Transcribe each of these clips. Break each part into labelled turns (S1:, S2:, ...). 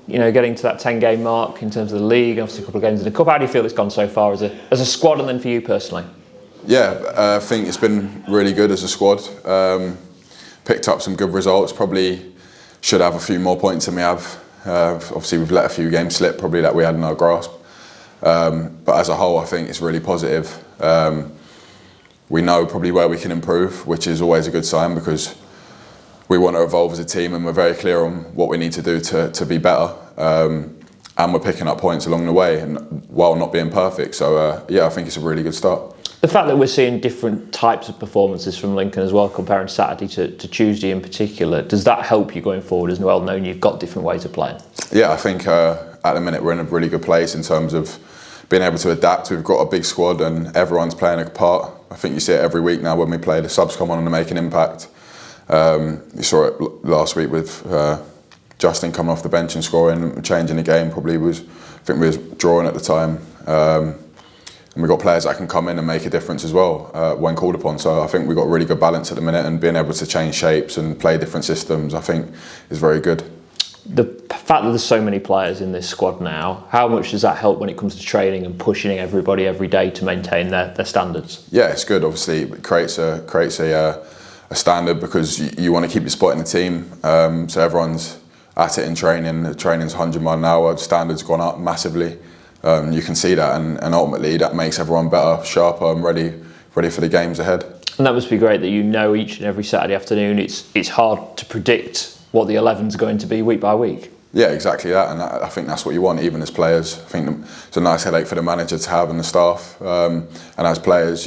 S1: Getting to that 10-game mark in terms of the league, obviously a couple of games in the cup. How do you feel it's gone so far as a squad, and then for you personally?
S2: Yeah, I think it's been really good as a squad. Picked up some good results. Probably should have a few more points than we have. Obviously, we've let a few games slip, probably that we had in our grasp. But as a whole, I think it's really positive. We know probably where we can improve, which is always a good sign because we want to evolve as a team, and we're very clear on what we need to do to be better. And we're picking up points along the way, and while not being perfect. So yeah, I think it's a really good start.
S1: The fact that we're seeing different types of performances from Lincoln as well, comparing Saturday to Tuesday in particular, does that help you going forward as well, knowing you've got different ways of playing?
S2: Yeah, I think at the minute we're in a really good place in terms of being able to adapt. We've got a big squad and everyone's playing a part. I think you see it every week now when we play. The subs come on and make an impact. You saw it last week with Justin coming off the bench and scoring, changing the game. I think we was drawing at the time. And we've got players that can come in and make a difference as well when called upon. So I think we've got a really good balance at the minute, and being able to change shapes and play different systems, I think, is very good.
S1: The fact that there's so many players in this squad now, how much does that help when it comes to training and pushing everybody every day to maintain their standards?
S2: Yeah, it's good. Obviously, it creates a standard because you want to keep your spot in the team. So everyone's at it in training. The training's 100 miles an hour. The standard's gone up massively. You can see that, and ultimately that makes everyone better, sharper, and ready for the games ahead.
S1: And that must be great that each and every Saturday afternoon it's hard to predict what the 11's going to be week by week.
S2: Yeah, exactly that, and I think that's what you want, even as players. I think it's a nice headache for the manager to have and the staff. And as players,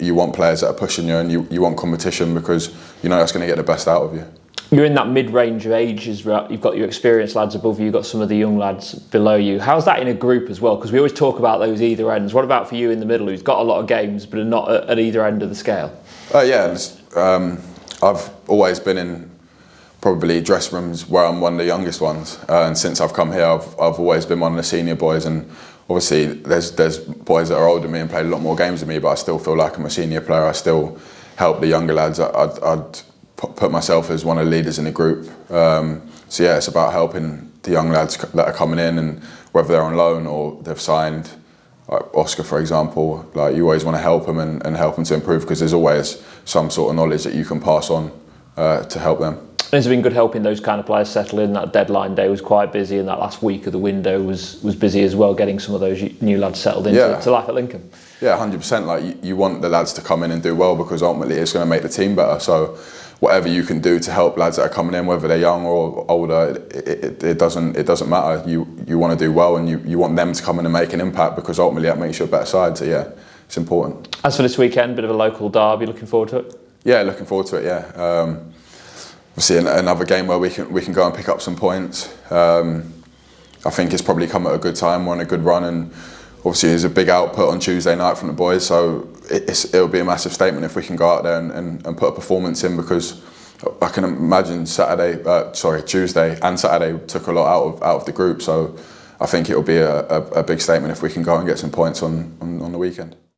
S2: you want players that are pushing you, and you want competition because you know that's going to get the best out of you.
S1: You're in that mid-range of ages, right? You've got your experienced lads above you, you've got some of the young lads below you. How's that in a group as well? Because we always talk about those either ends. What about for you in the middle, who's got a lot of games but are not at either end of the scale?
S2: Yeah, I've always been in probably dressing rooms where I'm one of the youngest ones. And since I've come here, I've always been one of the senior boys. And obviously there's boys that are older than me and played a lot more games than me, but I still feel like I'm a senior player. I still help the younger lads. I'd put myself as one of the leaders in the group. So yeah, it's about helping the young lads that are coming in, and whether they're on loan or they've signed, like Oscar for example, like you always want to help them and help them to improve, because there's always some sort of knowledge that you can pass on to help them.
S1: And it's been good helping those kind of players settle in. That deadline day was quite busy, and that last week of the window was busy as well, getting some of those new lads settled into life at Lincoln. Yeah,
S2: 100%. Like you want the lads to come in and do well, because ultimately it's going to make the team better. So whatever you can do to help lads that are coming in, whether they're young or older, it doesn't matter. You want to do well, and you want them to come in and make an impact, because ultimately that makes you a better side. So yeah, it's important.
S1: As for this weekend, bit of a local derby, looking forward to it?
S2: Yeah, looking forward to it. Yeah, obviously another game where we can go and pick up some points. I think it's probably come at a good time. We're on a good run, and obviously there's a big output on Tuesday night from the boys, so it'll be a massive statement if we can go out there and put a performance in, because I can imagine Tuesday and Saturday took a lot out of the group, so I think it'll be a big statement if we can go and get some points on the weekend.